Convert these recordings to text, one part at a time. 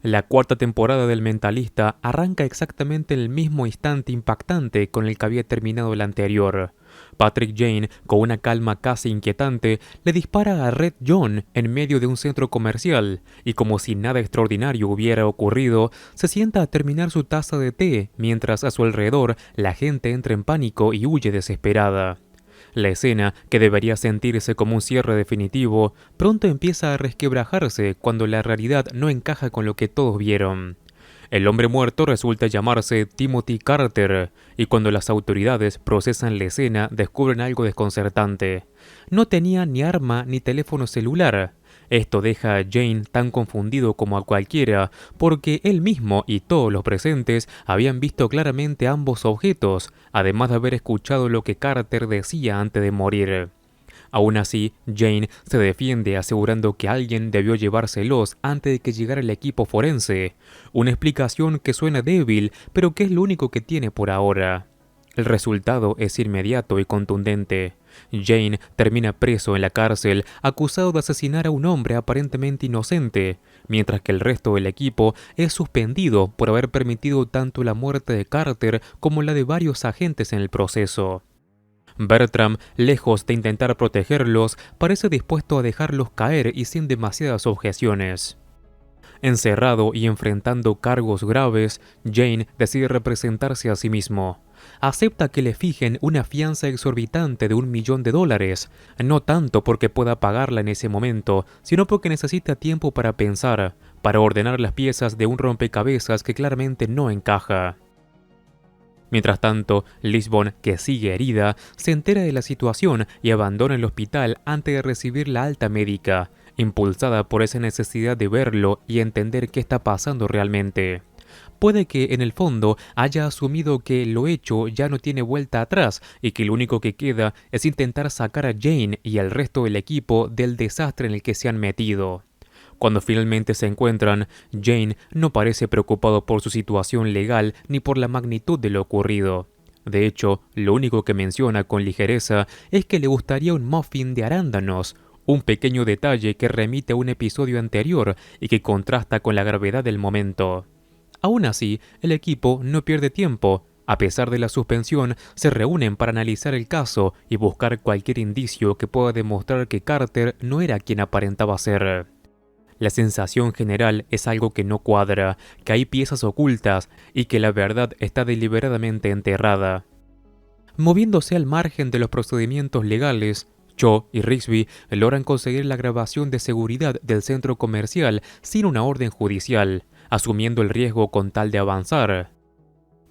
La cuarta temporada del Mentalista arranca exactamente en el mismo instante impactante con el que había terminado la anterior. Patrick Jane, con una calma casi inquietante, le dispara a Red John en medio de un centro comercial y como si nada extraordinario hubiera ocurrido, se sienta a terminar su taza de té mientras a su alrededor la gente entra en pánico y huye desesperada. La escena, que debería sentirse como un cierre definitivo, pronto empieza a resquebrajarse cuando la realidad no encaja con lo que todos vieron. El hombre muerto resulta llamarse Timothy Carter, y cuando las autoridades procesan la escena descubren algo desconcertante. No tenía ni arma ni teléfono celular. Esto deja a Jane tan confundido como a cualquiera, porque él mismo y todos los presentes habían visto claramente ambos objetos, además de haber escuchado lo que Carter decía antes de morir. Aún así, Jane se defiende asegurando que alguien debió llevárselos antes de que llegara el equipo forense, una explicación que suena débil, pero que es lo único que tiene por ahora. El resultado es inmediato y contundente. Jane termina preso en la cárcel, acusado de asesinar a un hombre aparentemente inocente, mientras que el resto del equipo es suspendido por haber permitido tanto la muerte de Carter como la de varios agentes en el proceso. Bertram, lejos de intentar protegerlos, parece dispuesto a dejarlos caer y sin demasiadas objeciones. Encerrado y enfrentando cargos graves, Jane decide representarse a sí mismo. Acepta que le fijen una fianza exorbitante de $1 millón, no tanto porque pueda pagarla en ese momento, sino porque necesita tiempo para pensar, para ordenar las piezas de un rompecabezas que claramente no encaja. Mientras tanto, Lisbon, que sigue herida, se entera de la situación y abandona el hospital antes de recibir la alta médica, impulsada por esa necesidad de verlo y entender qué está pasando realmente. Puede que en el fondo haya asumido que lo hecho ya no tiene vuelta atrás y que lo único que queda es intentar sacar a Jane y al resto del equipo del desastre en el que se han metido. Cuando finalmente se encuentran, Jane no parece preocupado por su situación legal ni por la magnitud de lo ocurrido. De hecho, lo único que menciona con ligereza es que le gustaría un muffin de arándanos, un pequeño detalle que remite a un episodio anterior y que contrasta con la gravedad del momento. Aún así, el equipo no pierde tiempo. A pesar de la suspensión, se reúnen para analizar el caso y buscar cualquier indicio que pueda demostrar que Carter no era quien aparentaba ser. La sensación general es algo que no cuadra, que hay piezas ocultas y que la verdad está deliberadamente enterrada. Moviéndose al margen de los procedimientos legales, Cho y Rigsby logran conseguir la grabación de seguridad del centro comercial sin una orden judicial, asumiendo el riesgo con tal de avanzar.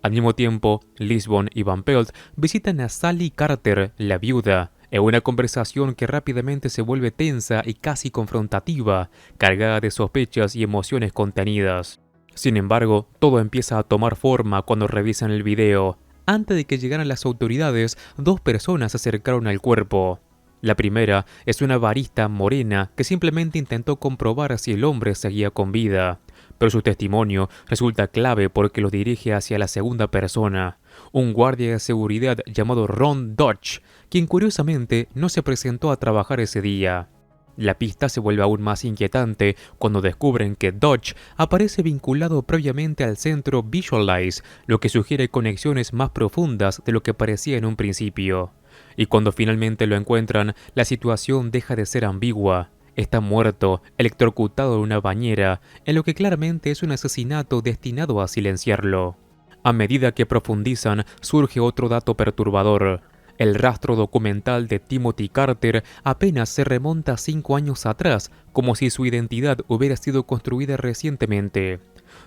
Al mismo tiempo, Lisbon y Van Pelt visitan a Sally Carter, la viuda, en una conversación que rápidamente se vuelve tensa y casi confrontativa, cargada de sospechas y emociones contenidas. Sin embargo, todo empieza a tomar forma cuando revisan el video. Antes de que llegaran las autoridades, dos personas se acercaron al cuerpo. La primera es una barista morena que simplemente intentó comprobar si el hombre seguía con vida, pero su testimonio resulta clave porque lo dirige hacia la segunda persona, un guardia de seguridad llamado Ron Dodge, quien curiosamente no se presentó a trabajar ese día. La pista se vuelve aún más inquietante cuando descubren que Dodge aparece vinculado previamente al centro Visualize, lo que sugiere conexiones más profundas de lo que parecía en un principio. Y cuando finalmente lo encuentran, la situación deja de ser ambigua. Está muerto, electrocutado en una bañera, en lo que claramente es un asesinato destinado a silenciarlo. A medida que profundizan, surge otro dato perturbador. El rastro documental de Timothy Carter apenas se remonta 5 años atrás, como si su identidad hubiera sido construida recientemente.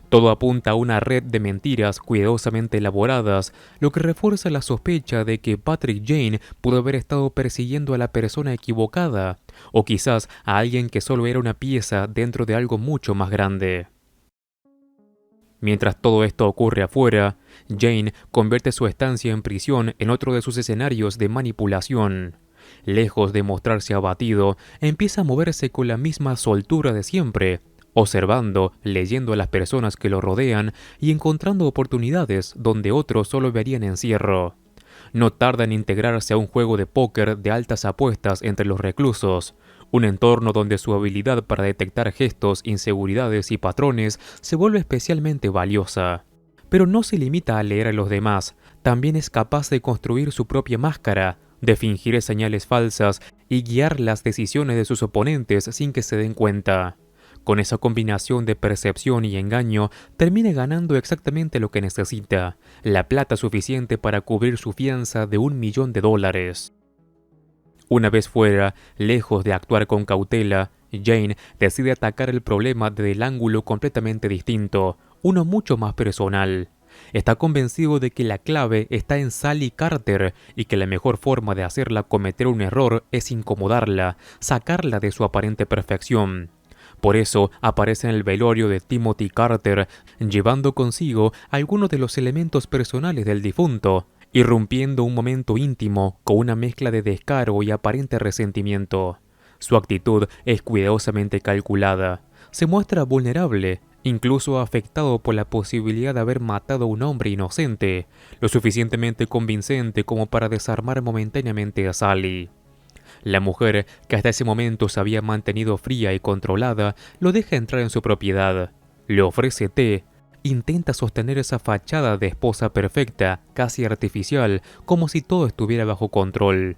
Todo apunta a una red de mentiras cuidadosamente elaboradas, lo que refuerza la sospecha de que Patrick Jane pudo haber estado persiguiendo a la persona equivocada, o quizás a alguien que solo era una pieza dentro de algo mucho más grande. Mientras todo esto ocurre afuera, Jane convierte su estancia en prisión en otro de sus escenarios de manipulación. Lejos de mostrarse abatido, empieza a moverse con la misma soltura de siempre, observando, leyendo a las personas que lo rodean y encontrando oportunidades donde otros solo verían encierro. No tarda en integrarse a un juego de póker de altas apuestas entre los reclusos, Un entorno donde su habilidad para detectar gestos, inseguridades y patrones se vuelve especialmente valiosa. Pero no se limita a leer a los demás, también es capaz de construir su propia máscara, de fingir señales falsas y guiar las decisiones de sus oponentes sin que se den cuenta. Con esa combinación de percepción y engaño, termina ganando exactamente lo que necesita, la plata suficiente para cubrir su fianza de $1.000.000. Una vez fuera, lejos de actuar con cautela, Jane decide atacar el problema desde el ángulo completamente distinto, uno mucho más personal. Está convencido de que la clave está en Sally Carter y que la mejor forma de hacerla cometer un error es incomodarla, sacarla de su aparente perfección. Por eso aparece en el velorio de Timothy Carter, llevando consigo algunos de los elementos personales del difunto, irrumpiendo un momento íntimo con una mezcla de descaro y aparente resentimiento. Su actitud es cuidadosamente calculada. Se muestra vulnerable, incluso afectado por la posibilidad de haber matado a un hombre inocente, lo suficientemente convincente como para desarmar momentáneamente a Sally. La mujer, que hasta ese momento se había mantenido fría y controlada, lo deja entrar en su propiedad. Le ofrece té. Intenta sostener esa fachada de esposa perfecta, casi artificial, como si todo estuviera bajo control.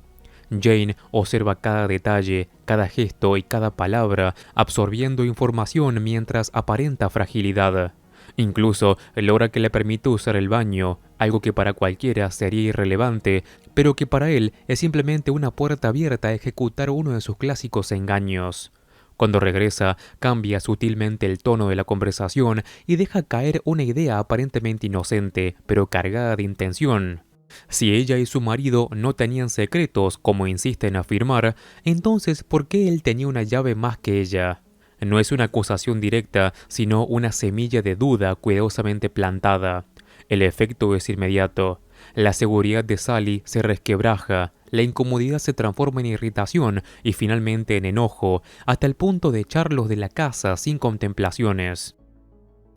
Jane observa cada detalle, cada gesto y cada palabra, absorbiendo información mientras aparenta fragilidad. Incluso logra que le permita usar el baño, algo que para cualquiera sería irrelevante, pero que para él es simplemente una puerta abierta a ejecutar uno de sus clásicos engaños. Cuando regresa, cambia sutilmente el tono de la conversación y deja caer una idea aparentemente inocente, pero cargada de intención. Si ella y su marido no tenían secretos, como insiste en afirmar, entonces ¿por qué él tenía una llave más que ella? No es una acusación directa, sino una semilla de duda cuidadosamente plantada. El efecto es inmediato. La seguridad de Sally se resquebraja, la incomodidad se transforma en irritación y finalmente en enojo, hasta el punto de echarlos de la casa sin contemplaciones.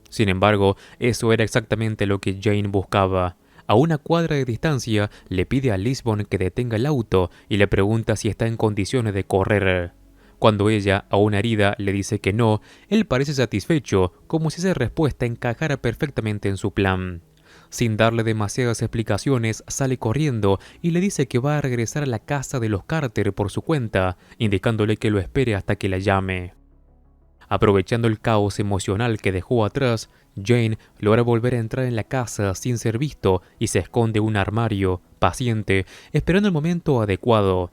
Sin embargo, eso era exactamente lo que Jane buscaba. A una cuadra de distancia, le pide a Lisbon que detenga el auto y le pregunta si está en condiciones de correr. Cuando ella, aún herida, le dice que no, él parece satisfecho, como si esa respuesta encajara perfectamente en su plan. Sin darle demasiadas explicaciones, sale corriendo y le dice que va a regresar a la casa de los Carter por su cuenta, indicándole que lo espere hasta que la llame. Aprovechando el caos emocional que dejó atrás, Jane logra volver a entrar en la casa sin ser visto y se esconde en un armario, paciente, esperando el momento adecuado.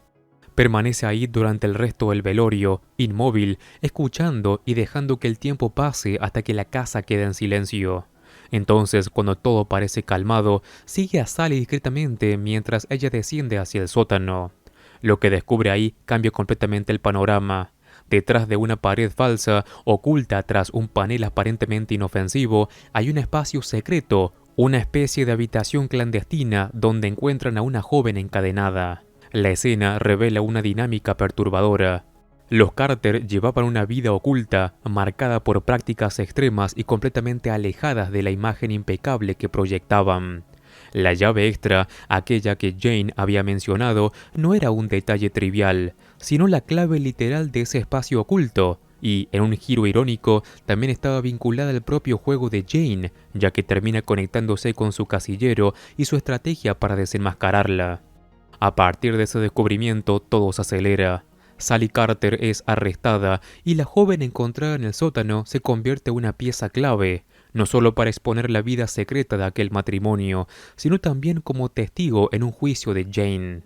Permanece ahí durante el resto del velorio, inmóvil, escuchando y dejando que el tiempo pase hasta que la casa queda en silencio. Entonces, cuando todo parece calmado, sigue a Sally discretamente mientras ella desciende hacia el sótano. Lo que descubre ahí cambia completamente el panorama. Detrás de una pared falsa, oculta tras un panel aparentemente inofensivo, hay un espacio secreto, una especie de habitación clandestina donde encuentran a una joven encadenada. La escena revela una dinámica perturbadora. Los Carter llevaban una vida oculta, marcada por prácticas extremas y completamente alejadas de la imagen impecable que proyectaban. La llave extra, aquella que Jane había mencionado, no era un detalle trivial, sino la clave literal de ese espacio oculto, y, en un giro irónico, también estaba vinculada al propio juego de Jane, ya que termina conectándose con su casillero y su estrategia para desenmascararla. A partir de ese descubrimiento, todo se acelera. Sally Carter es arrestada y la joven encontrada en el sótano se convierte en una pieza clave, no solo para exponer la vida secreta de aquel matrimonio, sino también como testigo en un juicio de Jane.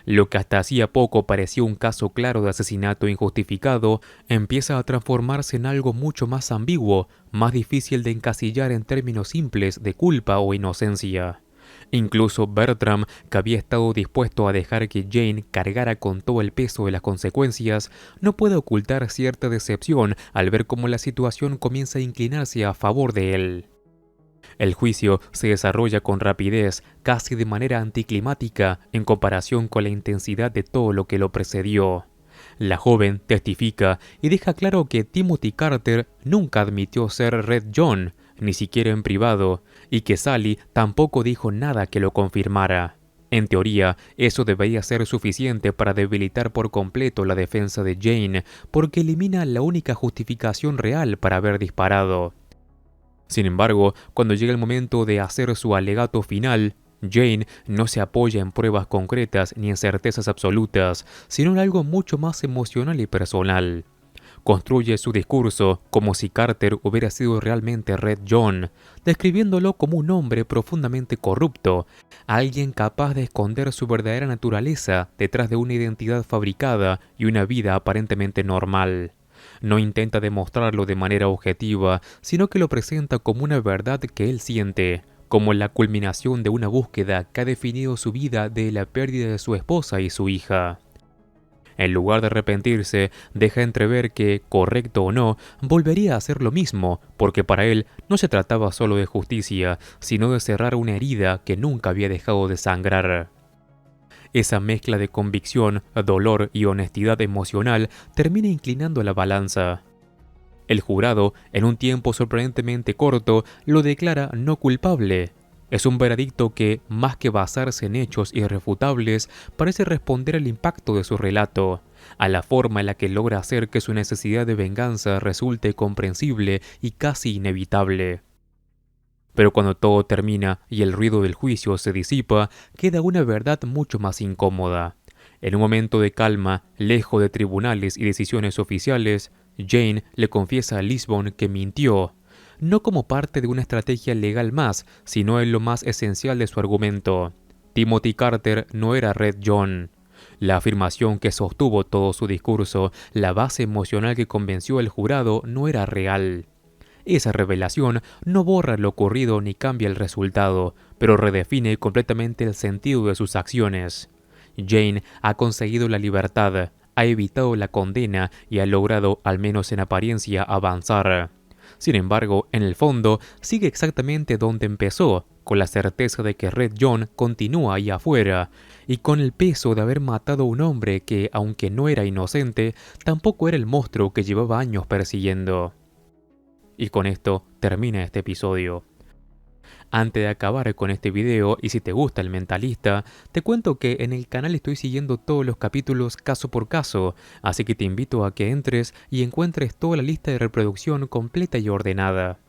Lo que hasta hacía poco parecía un caso claro de asesinato injustificado, empieza a transformarse en algo mucho más ambiguo, más difícil de encasillar en términos simples de culpa o inocencia. Incluso Bertram, que había estado dispuesto a dejar que Jane cargara con todo el peso de las consecuencias, no puede ocultar cierta decepción al ver cómo la situación comienza a inclinarse a favor de él. El juicio se desarrolla con rapidez, casi de manera anticlimática, en comparación con la intensidad de todo lo que lo precedió. La joven testifica y deja claro que Timothy Carter nunca admitió ser Red John, ni siquiera en privado, y que Sally tampoco dijo nada que lo confirmara. En teoría, eso debería ser suficiente para debilitar por completo la defensa de Jane, porque elimina la única justificación real para haber disparado. Sin embargo, cuando llega el momento de hacer su alegato final, Jane no se apoya en pruebas concretas ni en certezas absolutas, sino en algo mucho más emocional y personal. Construye su discurso como si Carter hubiera sido realmente Red John, describiéndolo como un hombre profundamente corrupto, alguien capaz de esconder su verdadera naturaleza detrás de una identidad fabricada y una vida aparentemente normal. No intenta demostrarlo de manera objetiva, sino que lo presenta como una verdad que él siente, como la culminación de una búsqueda que ha definido su vida de la pérdida de su esposa y su hija. En lugar de arrepentirse, deja entrever que, correcto o no, volvería a hacer lo mismo, porque para él no se trataba solo de justicia, sino de cerrar una herida que nunca había dejado de sangrar. Esa mezcla de convicción, dolor y honestidad emocional termina inclinando la balanza. El jurado, en un tiempo sorprendentemente corto, lo declara no culpable. Es un veredicto que, más que basarse en hechos irrefutables, parece responder al impacto de su relato, a la forma en la que logra hacer que su necesidad de venganza resulte comprensible y casi inevitable. Pero cuando todo termina y el ruido del juicio se disipa, queda una verdad mucho más incómoda. En un momento de calma, lejos de tribunales y decisiones oficiales, Jane le confiesa a Lisbon que mintió, no como parte de una estrategia legal más, sino en lo más esencial de su argumento. Timothy Carter no era Red John. La afirmación que sostuvo todo su discurso, la base emocional que convenció al jurado, no era real. Esa revelación no borra lo ocurrido ni cambia el resultado, pero redefine completamente el sentido de sus acciones. Jane ha conseguido la libertad, ha evitado la condena y ha logrado, al menos en apariencia, avanzar. Sin embargo, en el fondo, sigue exactamente donde empezó, con la certeza de que Red John continúa ahí afuera, y con el peso de haber matado a un hombre que, aunque no era inocente, tampoco era el monstruo que llevaba años persiguiendo. Y con esto termina este episodio. Antes de acabar con este video, y si te gusta El Mentalista, te cuento que en el canal estoy siguiendo todos los capítulos caso por caso, así que te invito a que entres y encuentres toda la lista de reproducción completa y ordenada.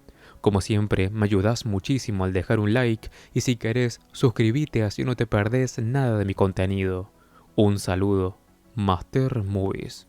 Como siempre, me ayudas muchísimo al dejar un like y si querés, suscríbete así no te perdés nada de mi contenido. Un saludo. Master Movies.